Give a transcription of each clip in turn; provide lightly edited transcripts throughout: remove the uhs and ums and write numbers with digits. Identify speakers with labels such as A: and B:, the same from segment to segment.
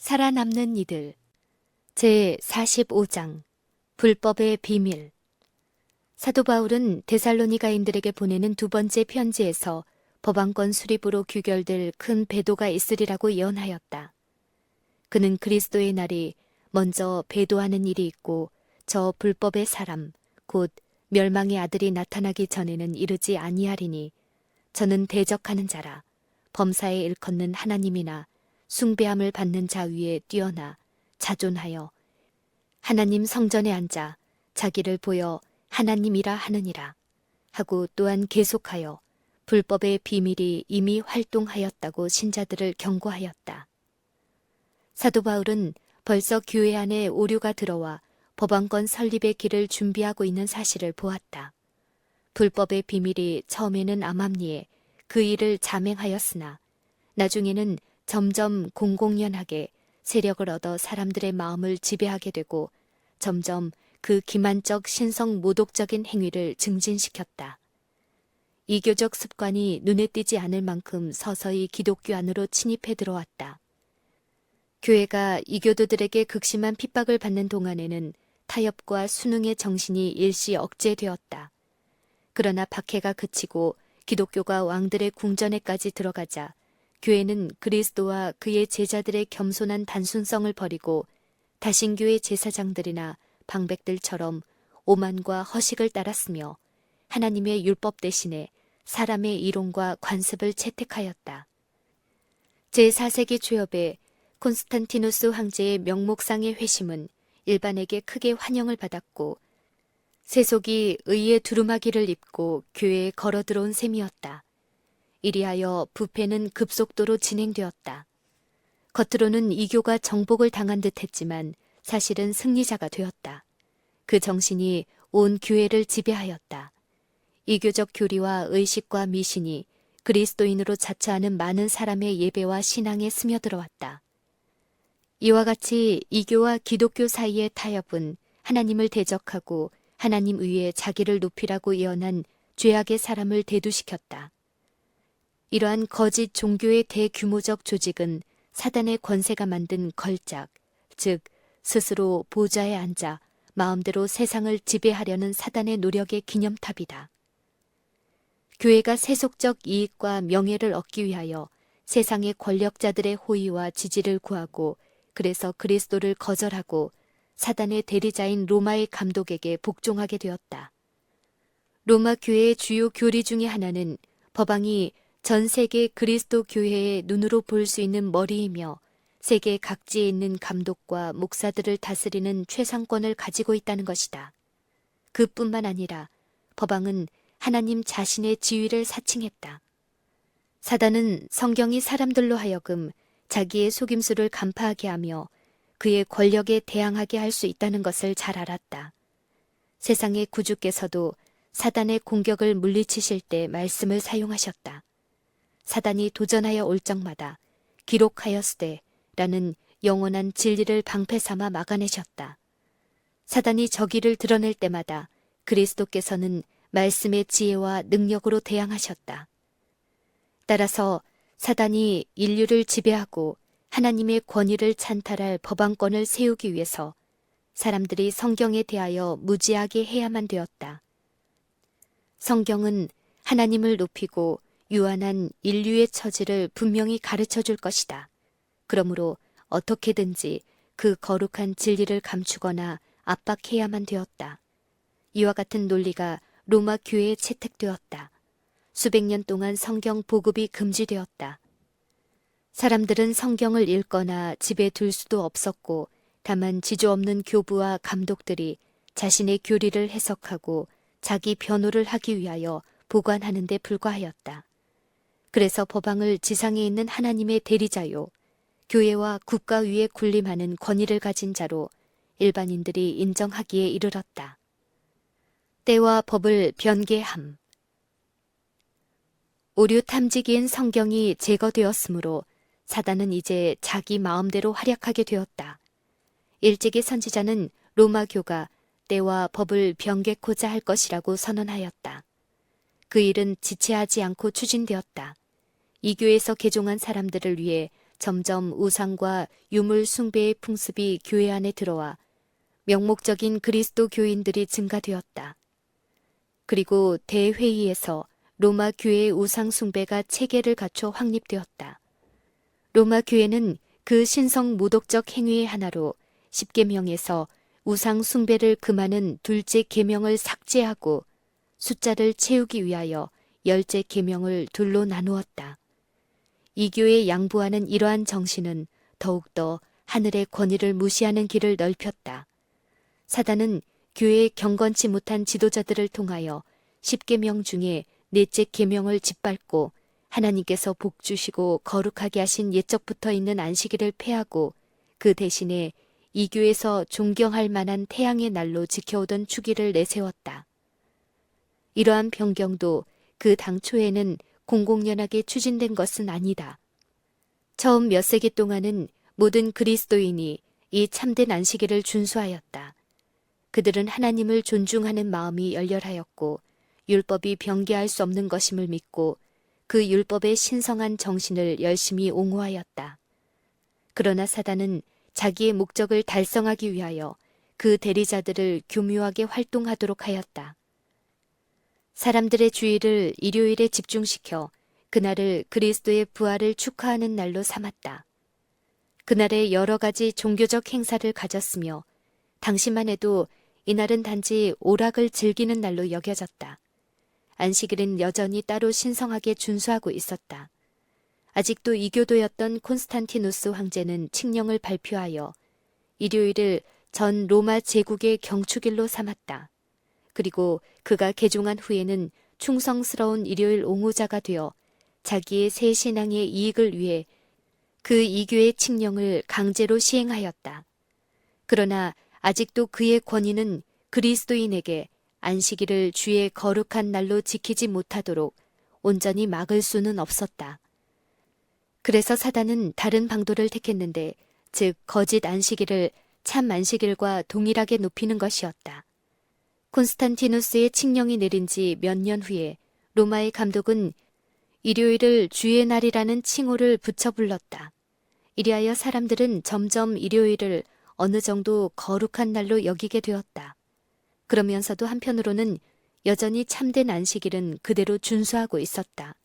A: 살아남는 이들 제 45장 불법의 비밀. 사도 바울은 데살로니가인들에게 보내는 두 번째 편지에서 법안권 수립으로 규결될 큰 배도가 있으리라고 예언하였다. 그는 그리스도의 날이 먼저 배도하는 일이 있고 저 불법의 사람 곧 멸망의 아들이 나타나기 전에는 이르지 아니하리니 저는 대적하는 자라 범사에 일컫는 하나님이나 숭배함을 받는 자 위에 뛰어나 자존하여 하나님 성전에 앉아 자기를 보여 하나님이라 하느니라 하고 또한 계속하여 불법의 비밀이 이미 활동하였다고 신자들을 경고하였다. 사도 바울은 벌써 교회 안에 오류가 들어와 법안권 설립의 길을 준비하고 있는 사실을 보았다. 불법의 비밀이 처음에는 암암리에 그 일을 자맹하였으나 나중에는 점점 공공연하게 세력을 얻어 사람들의 마음을 지배하게 되고 점점 그 기만적 신성 모독적인 행위를 증진시켰다. 이교적 습관이 눈에 띄지 않을 만큼 서서히 기독교 안으로 침입해 들어왔다. 교회가 이교도들에게 극심한 핍박을 받는 동안에는 타협과 순응의 정신이 일시 억제되었다. 그러나 박해가 그치고 기독교가 왕들의 궁전에까지 들어가자 교회는 그리스도와 그의 제자들의 겸손한 단순성을 버리고 다신교의 제사장들이나 방백들처럼 오만과 허식을 따랐으며 하나님의 율법 대신에 사람의 이론과 관습을 채택하였다. 제4세기 초엽에 콘스탄티누스 황제의 명목상의 회심은 일반에게 크게 환영을 받았고 세속이 의의 두루마기를 입고 교회에 걸어 들어온 셈이었다. 이리하여 부패는 급속도로 진행되었다. 겉으로는 이교가 정복을 당한 듯했지만 사실은 승리자가 되었다. 그 정신이 온 교회를 지배하였다. 이교적 교리와 의식과 미신이 그리스도인으로 자처하는 많은 사람의 예배와 신앙에 스며들어왔다. 이와 같이 이교와 기독교 사이의 타협은 하나님을 대적하고 하나님 위에 자기를 높이라고 예언한 죄악의 사람을 대두시켰다. 이러한 거짓 종교의 대규모적 조직은 사단의 권세가 만든 걸작, 즉 스스로 보좌에 앉아 마음대로 세상을 지배하려는 사단의 노력의 기념탑이다. 교회가 세속적 이익과 명예를 얻기 위하여 세상의 권력자들의 호의와 지지를 구하고 그래서 그리스도를 거절하고 사단의 대리자인 로마의 감독에게 복종하게 되었다. 로마 교회의 주요 교리 중의 하나는 법왕이 전 세계 그리스도 교회의 눈으로 볼 수 있는 머리이며 세계 각지에 있는 감독과 목사들을 다스리는 최상권을 가지고 있다는 것이다. 그뿐만 아니라 법왕은 하나님 자신의 지위를 사칭했다. 사단은 성경이 사람들로 하여금 자기의 속임수를 간파하게 하며 그의 권력에 대항하게 할 수 있다는 것을 잘 알았다. 세상의 구주께서도 사단의 공격을 물리치실 때 말씀을 사용하셨다. 사단이 도전하여 올 적마다 기록하였으되 라는 영원한 진리를 방패 삼아 막아내셨다. 사단이 저기를 드러낼 때마다 그리스도께서는 말씀의 지혜와 능력으로 대항하셨다. 따라서 사단이 인류를 지배하고 하나님의 권위를 찬탈할 법안권을 세우기 위해서 사람들이 성경에 대하여 무지하게 해야만 되었다. 성경은 하나님을 높이고 유한한 인류의 처지를 분명히 가르쳐 줄 것이다. 그러므로 어떻게든지 그 거룩한 진리를 감추거나 압박해야만 되었다. 이와 같은 논리가 로마 교회에 채택되었다. 수백 년 동안 성경 보급이 금지되었다. 사람들은 성경을 읽거나 집에 둘 수도 없었고 다만 지조 없는 교부와 감독들이 자신의 교리를 해석하고 자기 변호를 하기 위하여 보관하는 데 불과하였다. 그래서 법왕을 지상에 있는 하나님의 대리자요, 교회와 국가 위에 군림하는 권위를 가진 자로 일반인들이 인정하기에 이르렀다. 때와 법을 변개함. 오류 탐지기인 성경이 제거되었으므로 사단은 이제 자기 마음대로 활약하게 되었다. 일찍이 선지자는 로마교가 때와 법을 변개코자 할 것이라고 선언하였다. 그 일은 지체하지 않고 추진되었다. 이 교에서 개종한 사람들을 위해 점점 우상과 유물 숭배의 풍습이 교회 안에 들어와 명목적인 그리스도 교인들이 증가되었다. 그리고 대회의에서 로마 교회의 우상 숭배가 체계를 갖춰 확립되었다. 로마 교회는 그 신성 모독적 행위의 하나로 10계명에서 우상 숭배를 금하는 둘째 계명을 삭제하고 숫자를 채우기 위하여 10째 계명을 둘로 나누었다. 이교에 양보하는 이러한 정신은 더욱더 하늘의 권위를 무시하는 길을 넓혔다. 사단은 교회의 경건치 못한 지도자들을 통하여 10계명 중에 넷째 계명을 짓밟고 하나님께서 복 주시고 거룩하게 하신 옛적부터 있는 안식일을 폐하고 그 대신에 이 교에서 존경할 만한 태양의 날로 지켜오던 주기를 내세웠다. 이러한 변경도 그 당초에는 공공연하게 추진된 것은 아니다. 처음 몇 세기 동안은 모든 그리스도인이 이 참된 안식일을 준수하였다. 그들은 하나님을 존중하는 마음이 열렬하였고 율법이 변개할 수 없는 것임을 믿고 그 율법의 신성한 정신을 열심히 옹호하였다. 그러나 사단은 자기의 목적을 달성하기 위하여 그 대리자들을 교묘하게 활동하도록 하였다. 사람들의 주의를 일요일에 집중시켜 그날을 그리스도의 부활을 축하하는 날로 삼았다. 그날에 여러 가지 종교적 행사를 가졌으며 당시만 해도 이날은 단지 오락을 즐기는 날로 여겨졌다. 안식일은 여전히 따로 신성하게 준수하고 있었다. 아직도 이교도였던 콘스탄티누스 황제는 칙령을 발표하여 일요일을 전 로마 제국의 경축일로 삼았다. 그리고 그가 개종한 후에는 충성스러운 일요일 옹호자가 되어 자기의 새 신앙의 이익을 위해 그 이교의 칙령을 강제로 시행하였다. 그러나 아직도 그의 권위는 그리스도인에게 안식일을 주의 거룩한 날로 지키지 못하도록 온전히 막을 수는 없었다. 그래서 사단은 다른 방도를 택했는데, 즉 거짓 안식일을 참 안식일과 동일하게 높이는 것이었다. 콘스탄티누스의 칙령이 내린 지 몇 년 후에 로마의 감독은 일요일을 주의 날이라는 칭호를 붙여 불렀다. 이리하여 사람들은 점점 일요일을 어느 정도 거룩한 날로 여기게 되었다. 그러면서도 한편으로는 여전히 참된 안식일은 그대로 준수하고 있었다.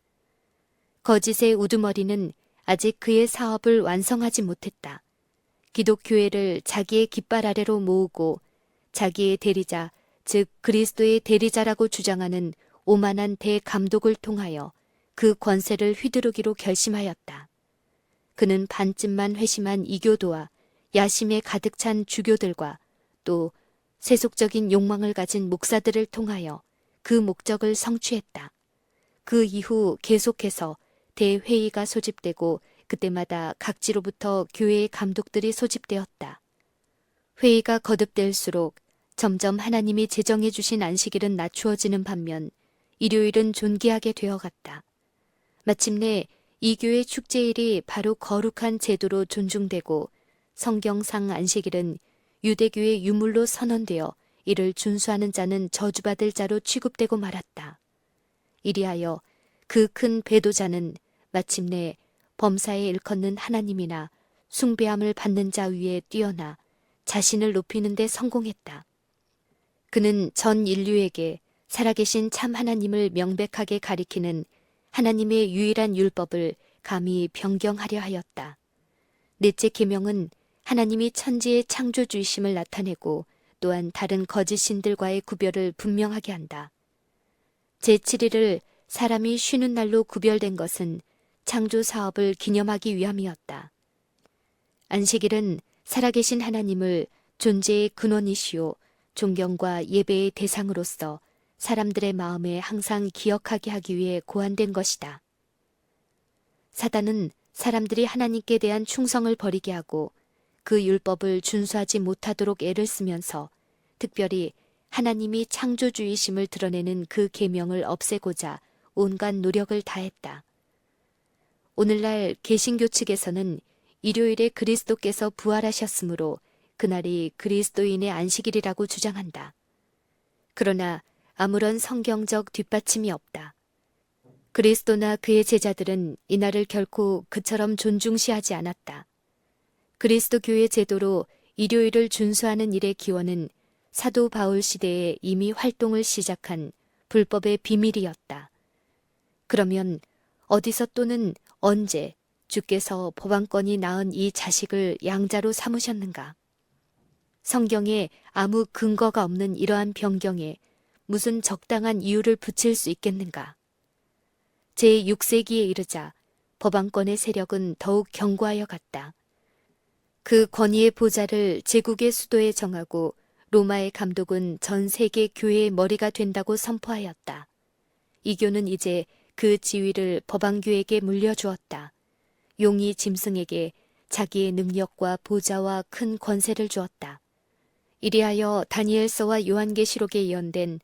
A: 거짓의 우두머리는 아직 그의 사업을 완성하지 못했다. 기독교회를 자기의 깃발 아래로 모으고 자기의 대리자, 즉 그리스도의 대리자라고 주장하는 오만한 대감독을 통하여 그 권세를 휘두르기로 결심하였다. 그는 반쯤만 회심한 이교도와 야심에 가득 찬 주교들과 또 세속적인 욕망을 가진 목사들을 통하여 그 목적을 성취했다. 그 이후 계속해서 대회의가 소집되고 그때마다 각지로부터 교회의 감독들이 소집되었다. 회의가 거듭될수록 점점 하나님이 제정해 주신 안식일은 낮추어지는 반면 일요일은 존귀하게 되어갔다. 마침내 이 교회 축제일이 바로 거룩한 제도로 존중되고 성경상 안식일은 유대교의 유물로 선언되어 이를 준수하는 자는 저주받을 자로 취급되고 말았다. 이리하여 그 큰 배도자는 마침내 범사에 일컫는 하나님이나 숭배함을 받는 자 위에 뛰어나 자신을 높이는 데 성공했다. 그는 전 인류에게 살아계신 참 하나님을 명백하게 가리키는 하나님의 유일한 율법을 감히 변경하려 하였다. 넷째 계명은 하나님이 천지의 창조주이심을 나타내고 또한 다른 거짓 신들과의 구별을 분명하게 한다. 제7일을 사람이 쉬는 날로 구별된 것은 창조 사업을 기념하기 위함이었다. 안식일은 살아계신 하나님을 존재의 근원이시오 존경과 예배의 대상으로서 사람들의 마음에 항상 기억하게 하기 위해 고안된 것이다. 사단은 사람들이 하나님께 대한 충성을 버리게 하고 그 율법을 준수하지 못하도록 애를 쓰면서 특별히 하나님이 창조주이심을 드러내는 그 계명을 없애고자 온갖 노력을 다했다. 오늘날 개신교 측에서는 일요일에 그리스도께서 부활하셨으므로 그날이 그리스도인의 안식일이라고 주장한다. 그러나 아무런 성경적 뒷받침이 없다. 그리스도나 그의 제자들은 이날을 결코 그처럼 존중시하지 않았다. 그리스도 교회 제도로 일요일을 준수하는 일의 기원은 사도 바울 시대에 이미 활동을 시작한 불법의 비밀이었다. 그러면 어디서 또는 언제 주께서 법안권이 낳은 이 자식을 양자로 삼으셨는가? 성경에 아무 근거가 없는 이러한 변경에 무슨 적당한 이유를 붙일 수 있겠는가? 제6세기에 이르자 법안권의 세력은 더욱 견고하여 갔다. 그 권위의 보좌를 제국의 수도에 정하고 로마의 감독은 전 세계 교회의 머리가 된다고 선포하였다. 이교는 이제 그 지위를 법안교에게 물려주었다. 용이 짐승에게 자기의 능력과 보좌와 큰 권세를 주었다. 이리하여 다니엘서와 요한계시록에 예언된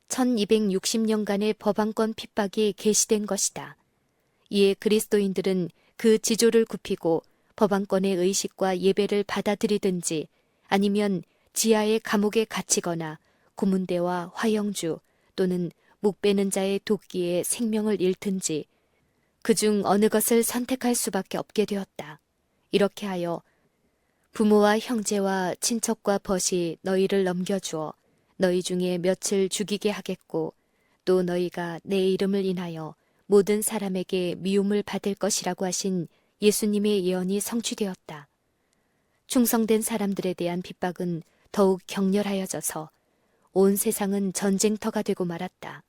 A: 1260년간의 법안권 핍박이 계시된 것이다. 이에 그리스도인들은 그 지조를 굽히고 법안권의 의식과 예배를 받아들이든지 아니면 지하의 감옥에 갇히거나 고문대와 화형주 또는 목 베는 자의 도끼에 생명을 잃든지 그중 어느 것을 선택할 수밖에 없게 되었다. 이렇게 하여 부모와 형제와 친척과 벗이 너희를 넘겨주어 너희 중에 몇을 죽이게 하겠고 또 너희가 내 이름을 인하여 모든 사람에게 미움을 받을 것이라고 하신 예수님의 예언이 성취되었다. 충성된 사람들에 대한 핍박은 더욱 격렬하여져서 온 세상은 전쟁터가 되고 말았다.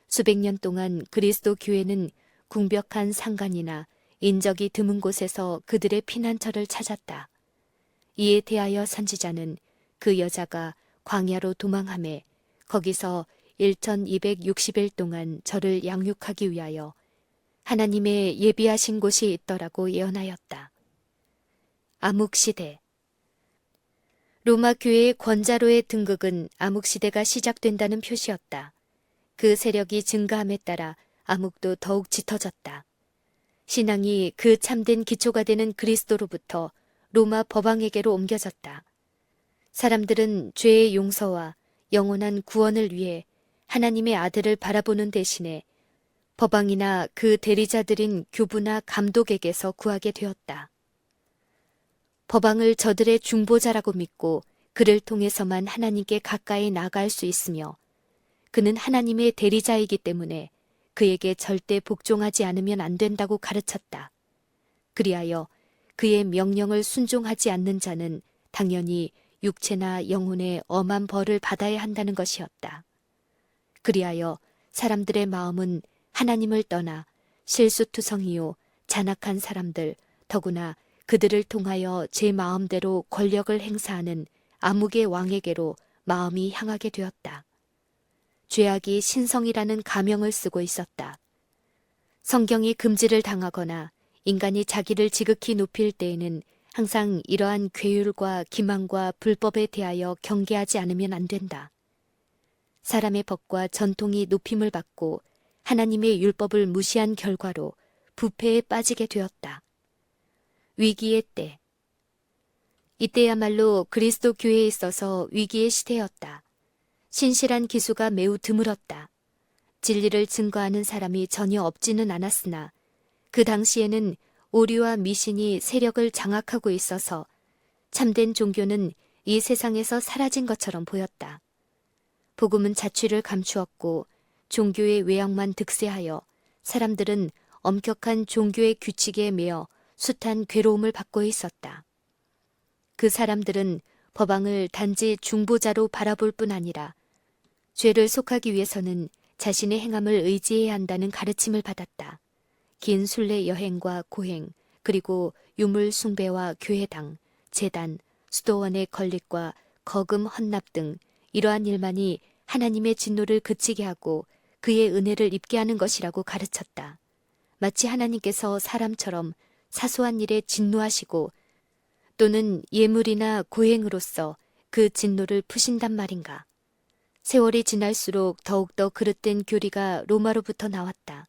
A: 수백 년 동안 그리스도 교회는 궁벽한 상간이나 인적이 드문 곳에서 그들의 피난처를 찾았다. 이에 대하여 선지자는 그 여자가 광야로 도망하매 거기서 1260일 동안 저를 양육하기 위하여 하나님의 예비하신 곳이 있더라고 예언하였다. 암흑시대. 로마 교회의 권자로의 등극은 암흑시대가 시작된다는 표시였다. 그 세력이 증가함에 따라 암흑도 더욱 짙어졌다. 신앙이 그 참된 기초가 되는 그리스도로부터 로마 법왕에게로 옮겨졌다. 사람들은 죄의 용서와 영원한 구원을 위해 하나님의 아들을 바라보는 대신에 법왕이나 그 대리자들인 교부나 감독에게서 구하게 되었다. 법왕을 저들의 중보자라고 믿고 그를 통해서만 하나님께 가까이 나아갈 수 있으며 그는 하나님의 대리자이기 때문에 그에게 절대 복종하지 않으면 안 된다고 가르쳤다. 그리하여 그의 명령을 순종하지 않는 자는 당연히 육체나 영혼의 엄한 벌을 받아야 한다는 것이었다. 그리하여 사람들의 마음은 하나님을 떠나 실수투성이요 잔악한 사람들, 더구나 그들을 통하여 제 마음대로 권력을 행사하는 암흑의 왕에게로 마음이 향하게 되었다. 죄악이 신성이라는 가명을 쓰고 있었다. 성경이 금지를 당하거나 인간이 자기를 지극히 높일 때에는 항상 이러한 괴율과 기망과 불법에 대하여 경계하지 않으면 안 된다. 사람의 법과 전통이 높임을 받고 하나님의 율법을 무시한 결과로 부패에 빠지게 되었다. 위기의 때. 이때야말로 그리스도 교회에 있어서 위기의 시대였다. 신실한 기수가 매우 드물었다. 진리를 증거하는 사람이 전혀 없지는 않았으나 그 당시에는 오류와 미신이 세력을 장악하고 있어서 참된 종교는 이 세상에서 사라진 것처럼 보였다. 복음은 자취를 감추었고 종교의 외양만 득세하여 사람들은 엄격한 종교의 규칙에 매여 숱한 괴로움을 받고 있었다. 그 사람들은 법왕을 단지 중보자로 바라볼 뿐 아니라 죄를 속하기 위해서는 자신의 행함을 의지해야 한다는 가르침을 받았다. 긴 순례 여행과 고행, 그리고 유물 숭배와 교회당, 제단, 수도원의 건립과 거금 헌납 등 이러한 일만이 하나님의 진노를 그치게 하고 그의 은혜를 입게 하는 것이라고 가르쳤다. 마치 하나님께서 사람처럼 사소한 일에 진노하시고 또는 예물이나 고행으로써 그 진노를 푸신단 말인가. 세월이 지날수록 더욱더 그릇된 교리가 로마로부터 나왔다.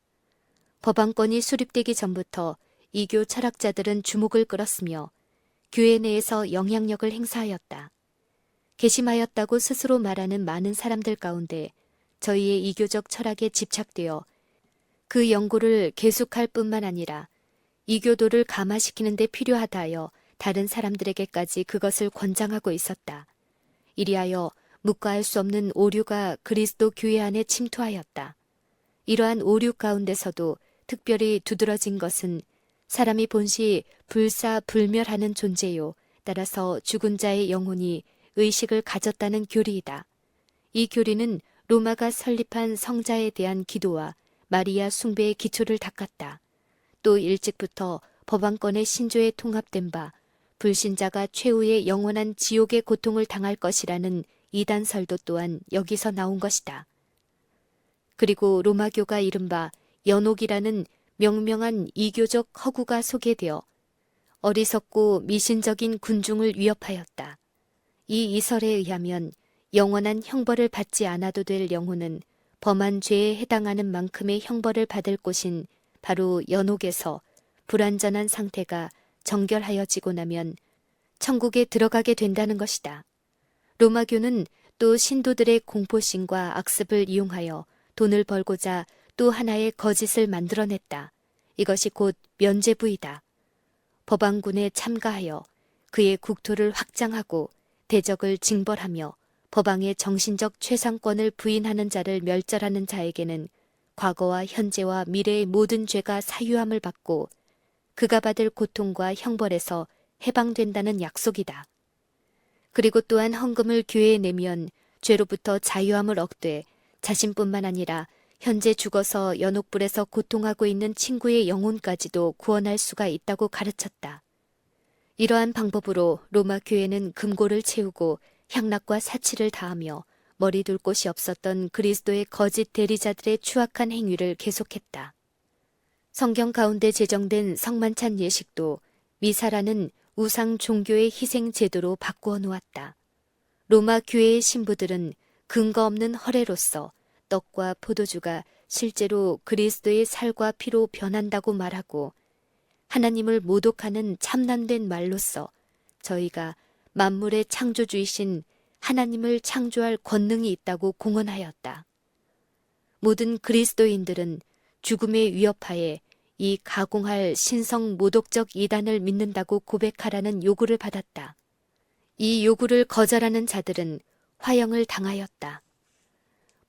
A: 법안권이 수립되기 전부터 이교 철학자들은 주목을 끌었으며 교회 내에서 영향력을 행사하였다. 개심하였다고 스스로 말하는 많은 사람들 가운데 저희의 이교적 철학에 집착되어 그 연구를 계속할 뿐만 아니라 이교도를 감화시키는 데 필요하다 하여 다른 사람들에게까지 그것을 권장하고 있었다. 이리하여 묵과할 수 없는 오류가 그리스도 교회 안에 침투하였다. 이러한 오류 가운데서도 특별히 두드러진 것은 사람이 본시 불사불멸하는 존재요. 따라서 죽은 자의 영혼이 의식을 가졌다는 교리이다. 이 교리는 로마가 설립한 성자에 대한 기도와 마리아 숭배의 기초를 닦았다. 또 일찍부터 법왕권의 신조에 통합된 바 불신자가 최후의 영원한 지옥의 고통을 당할 것이라는 이단설도 또한 여기서 나온 것이다. 그리고 로마교가 이른바 연옥이라는 명명한 이교적 허구가 소개되어 어리석고 미신적인 군중을 위협하였다. 이 이설에 의하면 영원한 형벌을 받지 않아도 될 영혼은 범한 죄에 해당하는 만큼의 형벌을 받을 곳인 바로 연옥에서 불완전한 상태가 정결하여지고 나면 천국에 들어가게 된다는 것이다. 로마교는 또 신도들의 공포심과 악습을 이용하여 돈을 벌고자 또 하나의 거짓을 만들어냈다. 이것이 곧 면죄부이다. 법왕군에 참가하여 그의 국토를 확장하고 대적을 징벌하며 법왕의 정신적 최상권을 부인하는 자를 멸절하는 자에게는 과거와 현재와 미래의 모든 죄가 사유함을 받고 그가 받을 고통과 형벌에서 해방된다는 약속이다. 그리고 또한 헌금을 교회에 내면 죄로부터 자유함을 얻되 자신뿐만 아니라 현재 죽어서 연옥불에서 고통하고 있는 친구의 영혼까지도 구원할 수가 있다고 가르쳤다. 이러한 방법으로 로마 교회는 금고를 채우고 향락과 사치를 다하며 머리 둘 곳이 없었던 그리스도의 거짓 대리자들의 추악한 행위를 계속했다. 성경 가운데 제정된 성만찬 예식도 미사라는 우상 종교의 희생 제도로 바꾸어 놓았다. 로마 교회의 신부들은 근거 없는 허례로서 떡과 포도주가 실제로 그리스도의 살과 피로 변한다고 말하고 하나님을 모독하는 참남된 말로써 저희가 만물의 창조주이신 하나님을 창조할 권능이 있다고 공언하였다. 모든 그리스도인들은 죽음의 위협하에 이 가공할 신성 모독적 이단을 믿는다고 고백하라는 요구를 받았다. 이 요구를 거절하는 자들은 화형을 당하였다.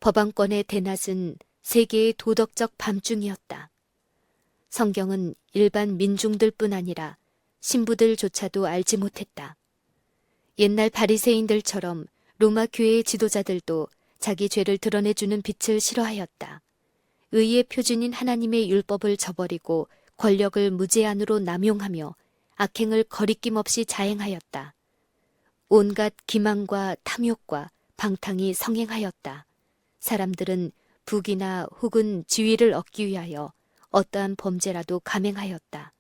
A: 법왕권의 대낮은 세계의 도덕적 밤중이었다. 성경은 일반 민중들뿐 아니라 신부들조차도 알지 못했다. 옛날 바리새인들처럼 로마 교회의 지도자들도 자기 죄를 드러내주는 빛을 싫어하였다. 의의 표준인 하나님의 율법을 저버리고 권력을 무제한으로 남용하며 악행을 거리낌 없이 자행하였다. 온갖 기망과 탐욕과 방탕이 성행하였다. 사람들은 부귀나 혹은 지위를 얻기 위하여 어떠한 범죄라도 감행하였다.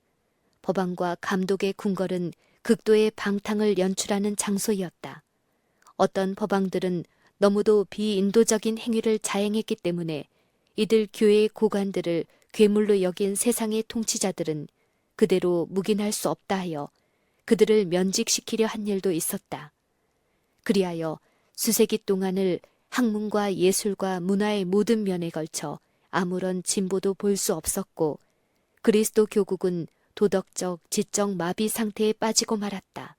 A: 법왕과 감독의 궁궐은 극도의 방탕을 연출하는 장소이었다. 어떤 법왕들은 너무도 비인도적인 행위를 자행했기 때문에 이들 교회의 고관들을 괴물로 여긴 세상의 통치자들은 그대로 묵인할 수 없다 하여 그들을 면직시키려 한 일도 있었다. 그리하여 수세기 동안을 학문과 예술과 문화의 모든 면에 걸쳐 아무런 진보도 볼 수 없었고 그리스도 교국은 도덕적, 지적 마비 상태에 빠지고 말았다.